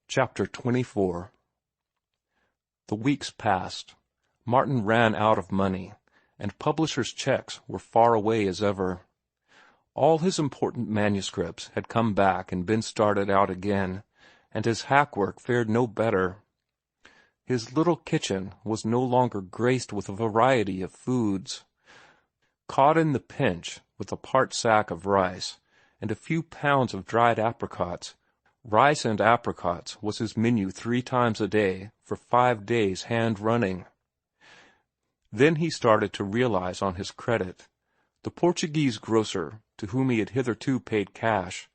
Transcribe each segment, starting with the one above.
Chapter 24. The weeks passed. Martin ran out of money, and publishers' checks were far away as ever. All his important manuscripts had come back and been started out again, and his hack work fared no better. His little kitchen was no longer graced with a variety of foods. Caught in the pinch with a part sack of rice and a few pounds of dried apricots, rice and apricots was his menu 3 times a day for 5 days hand-running. Then he started to realize on his credit. The Portuguese grocer, to whom he had hitherto paid cash,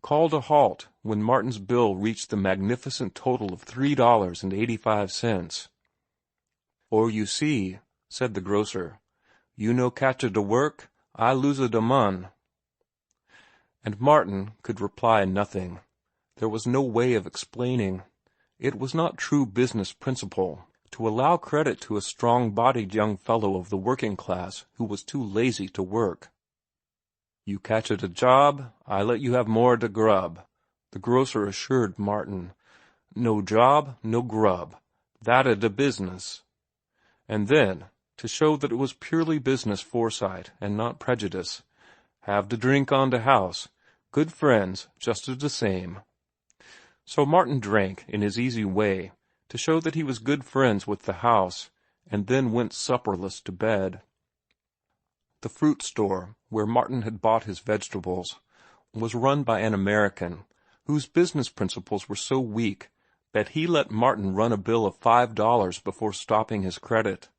called a halt when Martin's bill reached the magnificent total of $3.85. "Or you see," said the grocer, "you no catcha de work, I losa de mon." And Martin could reply nothing. There was no way of explaining. It was not true business principle to allow credit to a strong-bodied young fellow of the working class who was too lazy to work. "You catcha de job, I let you have more de grub," the grocer assured Martin. "No job, no grub. That a de business." And then, to show that it was purely business foresight and not prejudice, "Have de drink on de house. Good friends, just as de same." So Martin drank in his easy way to show that he was good friends with the house, and then went supperless to bed. The fruit store, where Martin had bought his vegetables, was run by an American whose business principles were so weak that he let Martin run a bill of $5 before stopping his credit.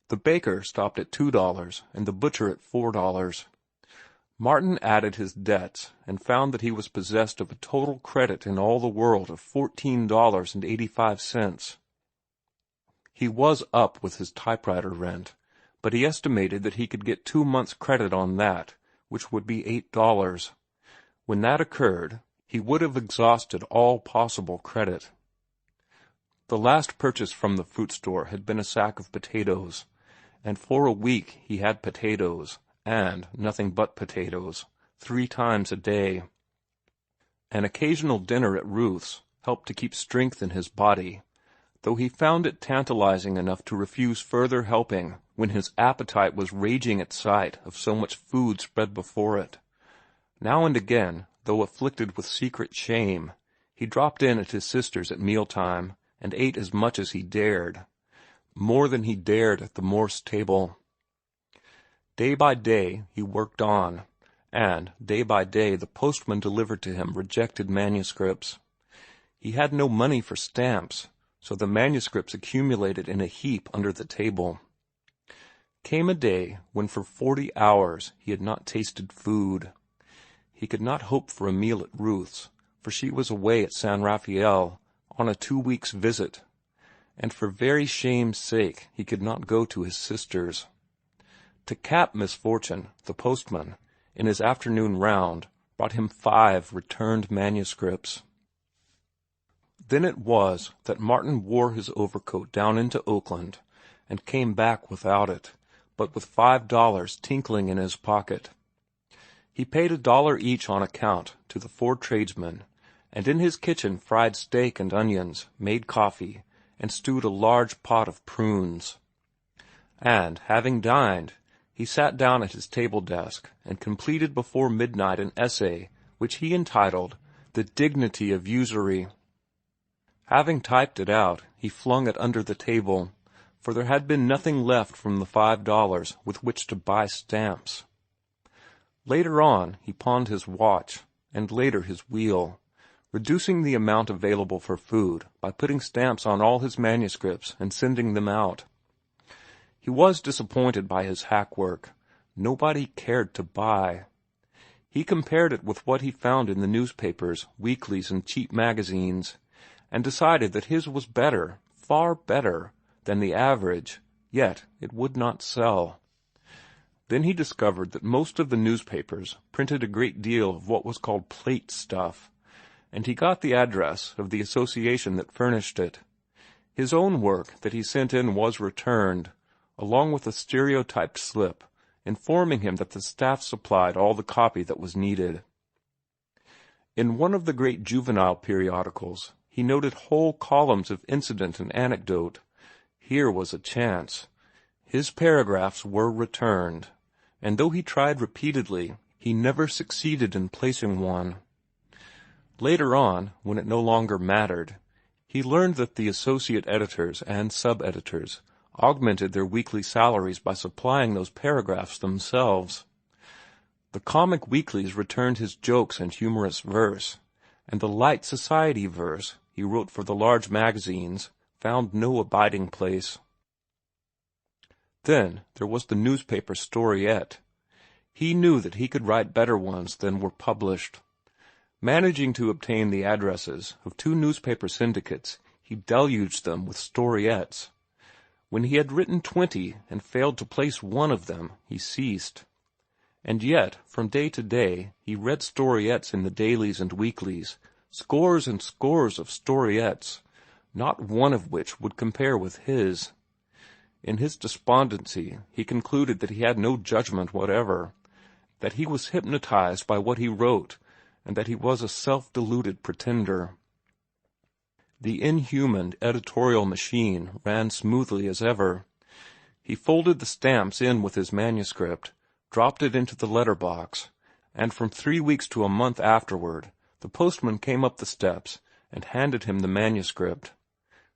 The baker stopped at $2 and the butcher at $4. Martin added his debts and found that he was possessed of a total credit in all the world of $14.85. He was up with his typewriter rent, but he estimated that he could get 2 months' credit on that, which would be $8. When that occurred, he would have exhausted all possible credit. The last purchase from the fruit store had been a sack of potatoes, and for a week he had potatoes, and nothing but potatoes, 3 times a day. An occasional dinner at Ruth's helped to keep strength in his body, though he found it tantalizing enough to refuse further helping when his appetite was raging at sight of so much food spread before it. Now and again, though afflicted with secret shame, he dropped in at his sister's at mealtime and ate as much as he dared, more than he dared at the Morse table. Day by day he worked on, and day by day the postman delivered to him rejected manuscripts. He had no money for stamps, so the manuscripts accumulated in a heap under the table. Came a day when for 40 hours he had not tasted food. He could not hope for a meal at Ruth's, for she was away at San Rafael on a 2 weeks' visit, and for very shame's sake he could not go to his sister's. To cap misfortune, the postman, in his afternoon round, brought him 5 returned manuscripts. Then it was that Martin wore his overcoat down into Oakland and came back without it, but with $5 tinkling in his pocket. He paid $1 each on account to the 4 tradesmen, and in his kitchen fried steak and onions, made coffee, and stewed a large pot of prunes. And, having dined, he sat down at his table desk and completed before midnight an essay which he entitled "The Dignity of Usury." Having typed it out, he flung it under the table, for there had been nothing left from the $5 with which to buy stamps. Later on he pawned his watch, and later his wheel, reducing the amount available for food by putting stamps on all his manuscripts and sending them out. He was disappointed by his hack work. Nobody cared to buy. He compared it with what he found in the newspapers, weeklies, and cheap magazines, and decided that his was better, far better, than the average, yet it would not sell. Then he discovered that most of the newspapers printed a great deal of what was called plate stuff, and he got the address of the association that furnished it. His own work that he sent in was returned, along with a stereotyped slip informing him that the staff supplied all the copy that was needed. In one of the great juvenile periodicals, He noted whole columns of incident and anecdote. Here was a chance. His paragraphs were returned, and though he tried repeatedly, he never succeeded in placing one. Later on, when it no longer mattered, he learned that the associate editors and sub-editors augmented their weekly salaries by supplying those paragraphs themselves. The comic weeklies returned his jokes and humorous verse, and the light society verse he wrote for the large magazines found no abiding place. Then there was the newspaper storiette. He knew that he could write better ones than were published. Managing to obtain the addresses of 2 newspaper syndicates, he deluged them with storiettes. When he had written 20 and failed to place one of them, he ceased. And yet, from day to day, he read storiettes in the dailies and weeklies, scores and scores of storiettes, not one of which would compare with his. In his despondency, he concluded that he had no judgment whatever, that he was hypnotized by what he wrote, and that he was a self-deluded pretender. The inhuman editorial machine ran smoothly as ever. He folded the stamps in with his manuscript, dropped it into the letter-box, and from 3 weeks to a month afterward, the postman came up the steps and handed him the manuscript.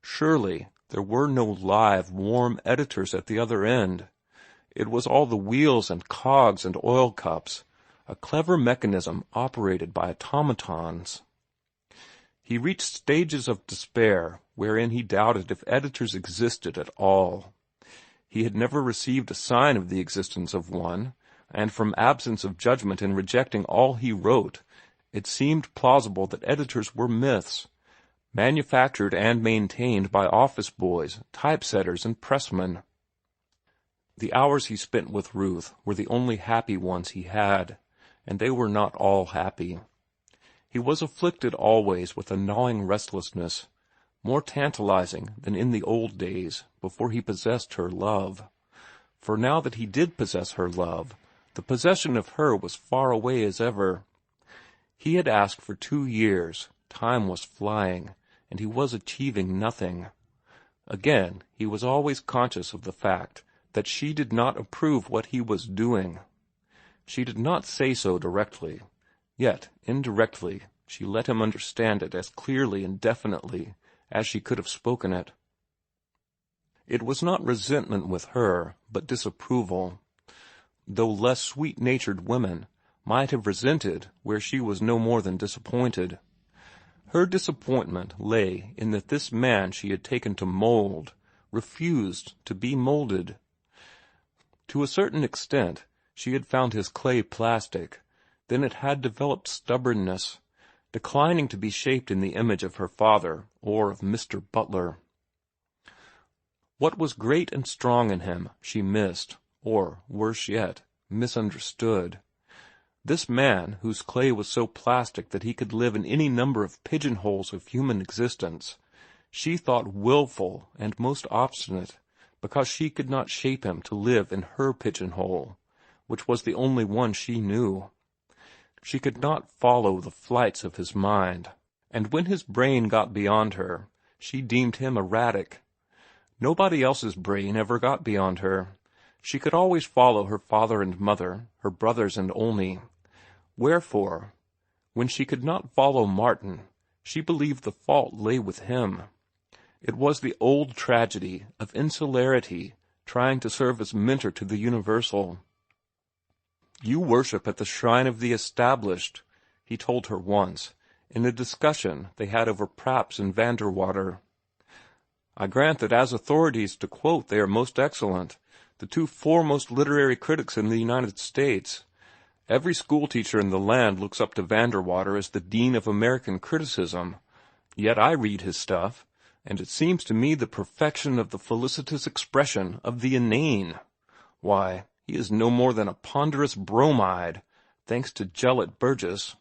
Surely there were no live, warm editors at the other end. It was all the wheels and cogs and oil cups, a clever mechanism operated by automatons. He reached stages of despair wherein he doubted if editors existed at all. He had never received a sign of the existence of one, and from absence of judgment in rejecting all he wrote, it seemed plausible that editors were myths, manufactured and maintained by office boys, typesetters, and pressmen. The hours he spent with Ruth were the only happy ones he had, and they were not all happy. He was afflicted always with a gnawing restlessness, more tantalizing than in the old days before he possessed her love. For now that he did possess her love, the possession of her was far away as ever. He had asked for 2 years, time was flying, and he was achieving nothing. Again, he was always conscious of the fact that she did not approve what he was doing. She did not say so directly, yet indirectly she let him understand it as clearly and definitely as she could have spoken it. It was not resentment with her, but disapproval, though less sweet-natured women might have resented where she was no more than disappointed. Her disappointment lay in that this man she had taken to mold refused to be molded. To a certain extent, she had found his clay plastic, then it had developed stubbornness, declining to be shaped in the image of her father or of Mr. Butler. What was great and strong in him she missed, or, worse yet, misunderstood. This man, whose clay was so plastic that he could live in any number of pigeonholes of human existence, she thought willful and most obstinate, because she could not shape him to live in her pigeonhole, which was the only one she knew. She could not follow the flights of his mind, and when his brain got beyond her, she deemed him erratic. Nobody else's brain ever got beyond her. She could always follow her father and mother, her brothers and Olney. Wherefore, when she could not follow Martin, she believed the fault lay with him. It was the old tragedy of insularity trying to serve as mentor to the universal. "You worship at the shrine of the established," he told her once, in a discussion they had over Praps and Vanderwater. "I grant that as authorities to quote they are most excellent, the 2 foremost literary critics in the United States. Every schoolteacher in the land looks up to Vanderwater as the dean of American criticism. Yet I read his stuff, and it seems to me the perfection of the felicitous expression of the inane. Why, he is no more than a ponderous bromide, thanks to Gelett Burgess.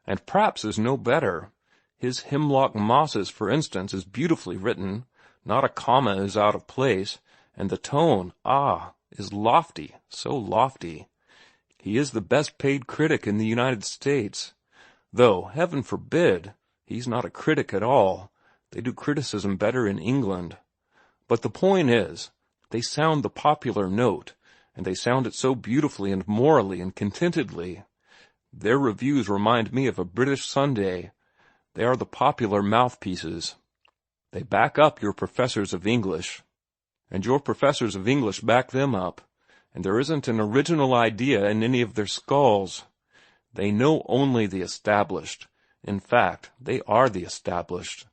And Praps is no better. His Hemlock Mosses, for instance, is beautifully written. Not a comma is out of place, and the tone, is lofty, so lofty. He is the best paid critic in the United States, though, heaven forbid, He's not a critic at all. They do criticism better in England. But the point is, they sound the popular note, and they sound it so beautifully and morally and contentedly. Their reviews remind me of a British Sunday. They are the popular mouthpieces. They back up your professors of English, and your professors of English back them up, and there isn't an original idea in any of their skulls. They know only the established. In fact, they are the established.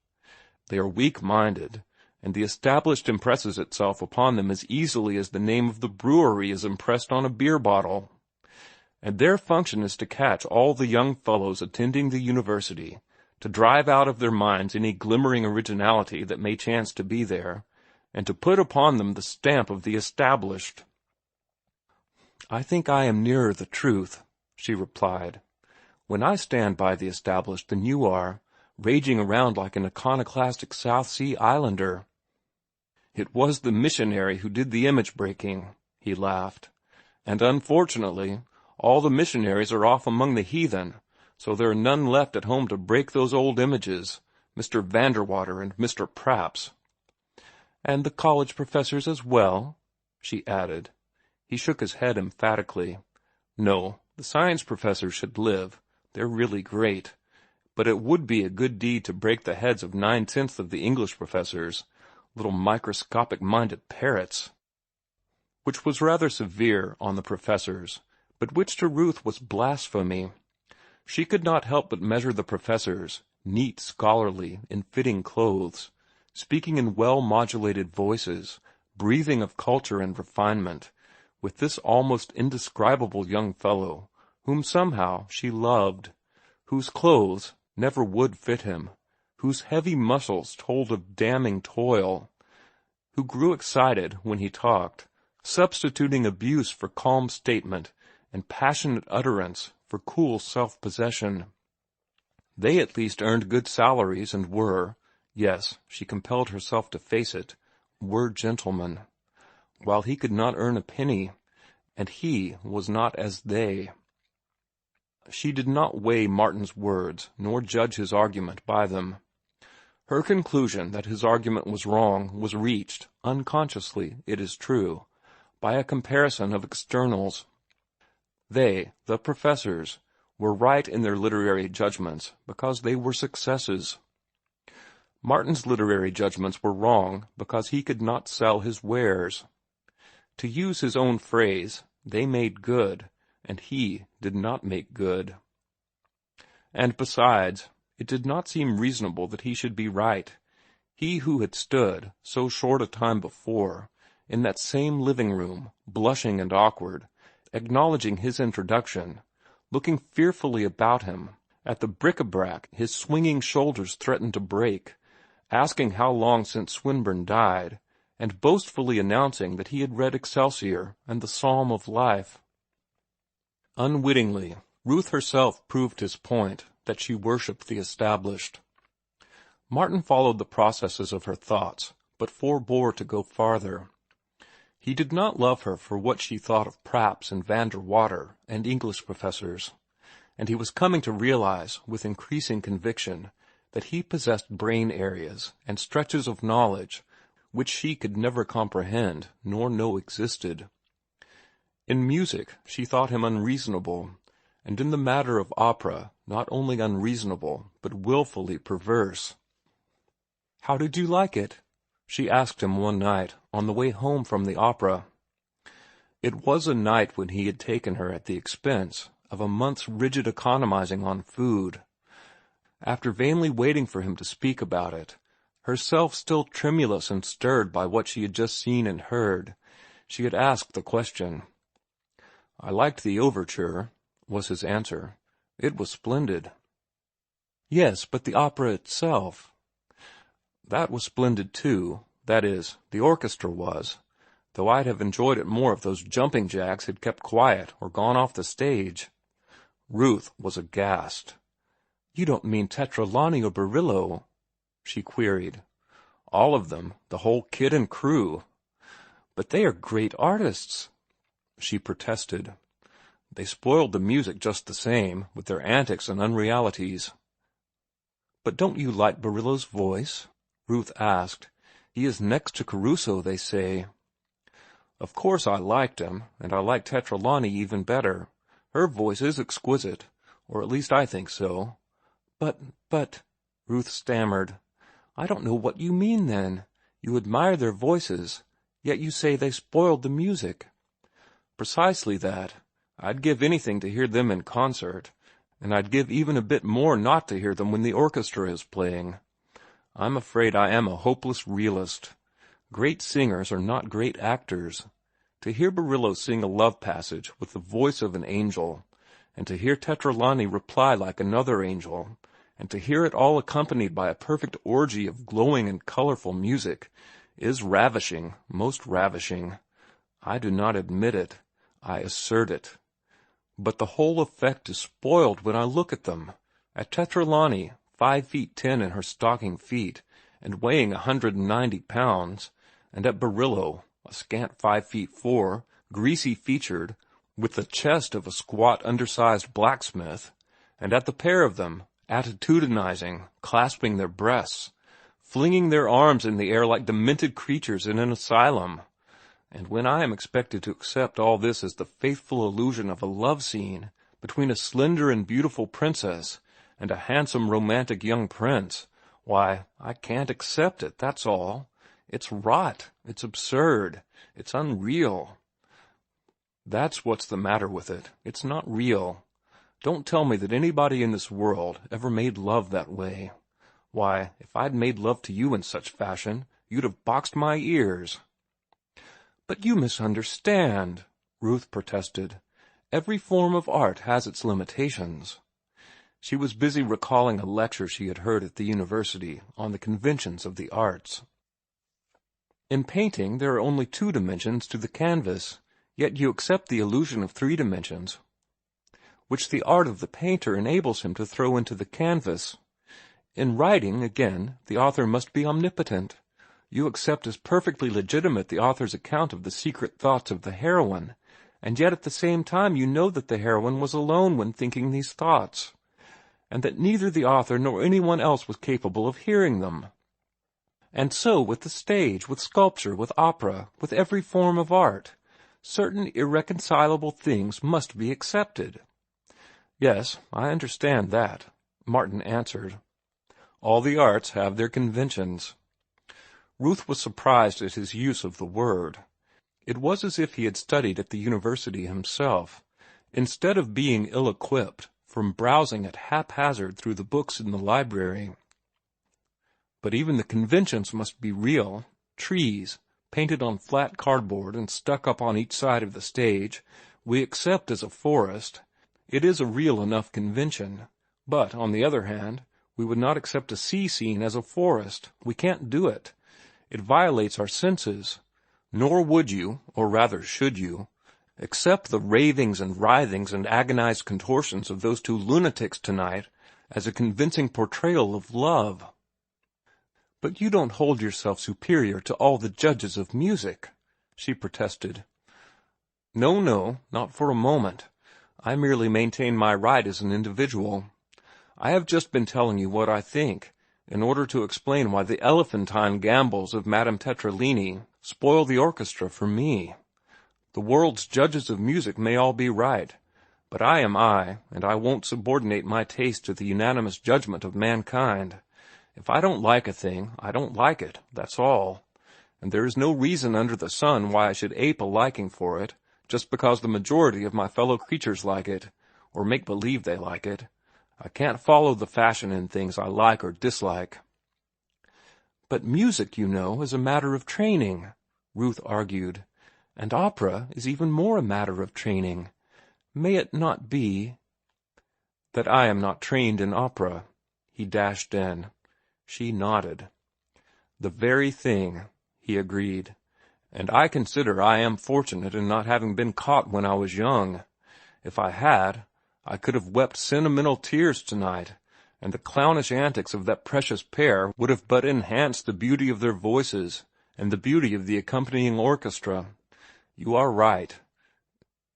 They are weak-minded, and the established impresses itself upon them as easily as the name of the brewery is impressed on a beer bottle. And their function is to catch all the young fellows attending the university, to drive out of their minds any glimmering originality that may chance to be there, and to put upon them the stamp of the established. "I think I am nearer the truth," she replied. "When I stand by the established than you are, raging around like an iconoclastic South Sea Islander." "It was the missionary who did the image-breaking," he laughed. "And unfortunately, all the missionaries are off among the heathen, so there are none left at home to break those old images, Mr. Vanderwater and Mr. Praps." "And the college professors as well?" she added. He shook his head emphatically. "No, the science professors should live. They're really great. But it would be a good deed to break the heads of 9/10 of the English professors, little microscopic-minded parrots." Which was rather severe on the professors, but which to Ruth was blasphemy. She could not help but measure the professors, neat, scholarly, in fitting clothes, speaking in well-modulated voices, breathing of culture and refinement, with this almost indescribable young fellow, whom somehow she loved, whose clothes never would fit him, whose heavy muscles told of damning toil, who grew excited when he talked, substituting abuse for calm statement and passionate utterance for cool self-possession. They at least earned good salaries and were, yes, she compelled herself to face it, were gentlemen, while he could not earn a penny, and he was not as they. She did not weigh Martin's words, nor judge his argument by them. Her conclusion that his argument was wrong was reached, unconsciously, it is true, by a comparison of externals. They, the professors, were right in their literary judgments because they were successes. Martin's literary judgments were wrong because he could not sell his wares. To use his own phrase, they made good, and he did not make good. And besides, it did not seem reasonable that he should be right, he who had stood, so short a time before, in that same living-room, blushing and awkward, acknowledging his introduction, looking fearfully about him, at the bric-a-brac his swinging shoulders threatened to break, asking how long since Swinburne died, and boastfully announcing that he had read Excelsior and the Psalm of Life. Unwittingly, Ruth herself proved his point, that she worshipped the established. Martin followed the processes of her thoughts, but forbore to go farther. He did not love her for what she thought of Praps and Vanderwater and English professors, and he was coming to realize, with increasing conviction, that he possessed brain areas and stretches of knowledge which she could never comprehend nor know existed. In music she thought him unreasonable, and in the matter of opera not only unreasonable but wilfully perverse. "How did you like it?" she asked him one night on the way home from the opera. It was a night when he had taken her at the expense of a month's rigid economizing on food. After vainly waiting for him to speak about it, herself still tremulous and stirred by what she had just seen and heard, she had asked the question. "I liked the overture," was his answer. "It was splendid." "Yes, but the opera itself?" "That was splendid, too. That is, the orchestra was, though I'd have enjoyed it more if those jumping jacks had kept quiet or gone off the stage." Ruth was aghast. "You don't mean Tetralani or Barillo?" she queried. "All of them, the whole kit and crew." "But they are great artists," she protested. "They spoiled the music just the same, with their antics and unrealities." "But don't you like Barillo's voice?" Ruth asked. "He is next to Caruso, they say." Of course I liked him, and I like Tetralani even better. Her voice is exquisite, or at least I think so. But, Ruth stammered. "I don't know what you mean, then. You admire their voices, yet you say they spoiled the music." "Precisely that. I'd give anything to hear them in concert, and I'd give even a bit more not to hear them when the orchestra is playing. I'm afraid I am a hopeless realist. Great singers are not great actors. To hear Barillo sing a love passage with the voice of an angel, and to hear Tetralani reply like another angel, and to hear it all accompanied by a perfect orgy of glowing and colorful music, is ravishing, most ravishing. I do not admit it. I assert it. But the whole effect is spoiled when I look at them. At Tetralani, 5 feet 10 in her stocking feet, and weighing 190 pounds, and at Barillo, a scant 5 feet 4, greasy-featured, with the chest of a squat, undersized blacksmith, and at the pair of them, attitudinizing, clasping their breasts, flinging their arms in the air like demented creatures in an asylum. And when I am expected to accept all this as the faithful illusion of a love scene between a slender and beautiful princess and a handsome romantic young prince, why, I can't accept it, that's all. It's rot, it's absurd, it's unreal. That's what's the matter with it. It's not real. Don't tell me that anybody in this world ever made love that way. Why, if I'd made love to you in such fashion, you'd have boxed my ears." "But you misunderstand," Ruth protested. "Every form of art has its limitations." She was busy recalling a lecture she had heard at the university on the conventions of the arts. "In painting there are only 2 dimensions to the canvas, yet you accept the illusion of 3 dimensions, which the art of the painter enables him to throw into the canvas. In writing, again, the author must be omnipotent. You accept as perfectly legitimate the author's account of the secret thoughts of the heroine, and yet at the same time you know that the heroine was alone when thinking these thoughts, and that neither the author nor anyone else was capable of hearing them. And so with the stage, with sculpture, with opera, with every form of art, certain irreconcilable things must be accepted." "Yes, I understand that," Martin answered. "All the arts have their conventions." Ruth was surprised at his use of the word. It was as if he had studied at the university himself, instead of being ill-equipped from browsing at haphazard through the books in the library. "But even the conventions must be real. Trees, painted on flat cardboard and stuck up on each side of the stage, we accept as a forest. It is a real enough convention. But, on the other hand, we would not accept a sea scene as a forest. We can't do it. It violates our senses. Nor would you, or rather should you, accept the ravings and writhings and agonized contortions of those 2 lunatics tonight as a convincing portrayal of love." "But you don't hold yourself superior to all the judges of music," she protested. No, not for a moment. I merely maintain my right as an individual. I have just been telling you what I think, in order to explain why the elephantine gambols of Madame Tetralini spoil the orchestra for me. The world's judges of music may all be right, but I am I, and I won't subordinate my taste to the unanimous judgment of mankind. If I don't like a thing, I don't like it, that's all. And there is no reason under the sun why I should ape a liking for it, just because the majority of my fellow creatures like it, or make believe they like it. I can't follow the fashion in things I like or dislike." "But music, you know, is a matter of training," Ruth argued. "And opera is even more a matter of training. May it not be—" "That I am not trained in opera," he dashed in. She nodded. "The very thing," he agreed. "And I consider I am fortunate in not having been caught when I was young. If I had, I could have wept sentimental tears tonight, and the clownish antics of that precious pair would have but enhanced the beauty of their voices and the beauty of the accompanying orchestra. You are right.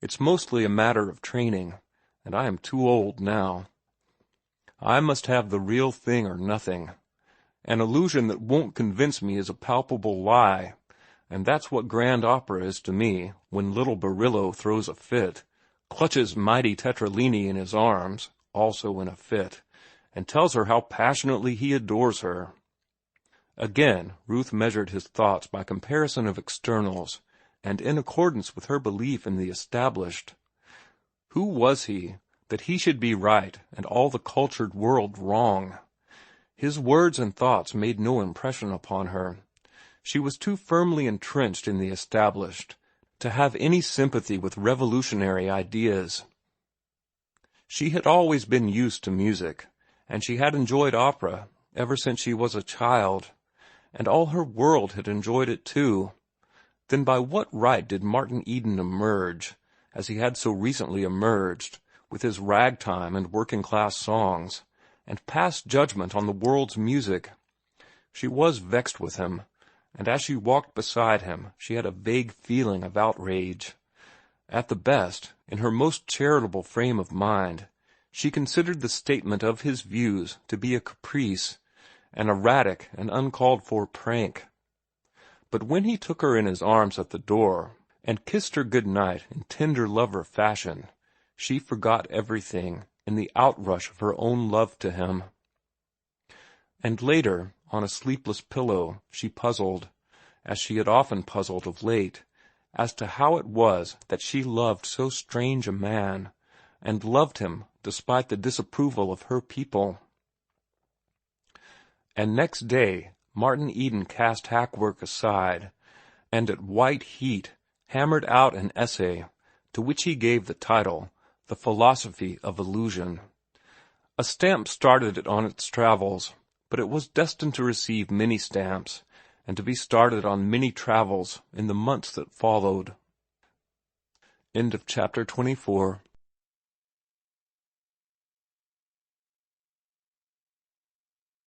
It's mostly a matter of training, and I am too old now." I must have the real thing or nothing. An illusion that won't convince me is a palpable lie, and that's what grand opera is to me when little Barillo throws a fit, clutches mighty Tetralini in his arms, also in a fit, and tells her how passionately he adores her. Again, Ruth measured his thoughts by comparison of externals, and in accordance with her belief in the established. Who was he, that he should be right and all the cultured world wrong? His words and thoughts made no impression upon her. She was too firmly entrenched in the established to have any sympathy with revolutionary ideas. She had always been used to music, and she had enjoyed opera ever since she was a child, and all her world had enjoyed it too. Then by what right did Martin Eden emerge, as he had so recently emerged, with his ragtime and working-class songs, and pass judgment on the world's music? She was vexed with him, and as she walked beside him she had a vague feeling of outrage. At the best, in her most charitable frame of mind, she considered the statement of his views to be a caprice, an erratic and uncalled-for prank. But when he took her in his arms at the door, and kissed her good night in tender lover fashion, she forgot everything in the outrush of her own love to him. And later, on a sleepless pillow, she puzzled, as she had often puzzled of late, as to how it was that she loved so strange a man, and loved him despite the disapproval of her people. And next day Martin Eden cast hack work aside, and at white heat hammered out an essay to which he gave the title, The Philosophy of Illusion. A stamp started it on its travels, but it was destined to receive many stamps, and to be started on many travels in the months that followed. End of chapter 24.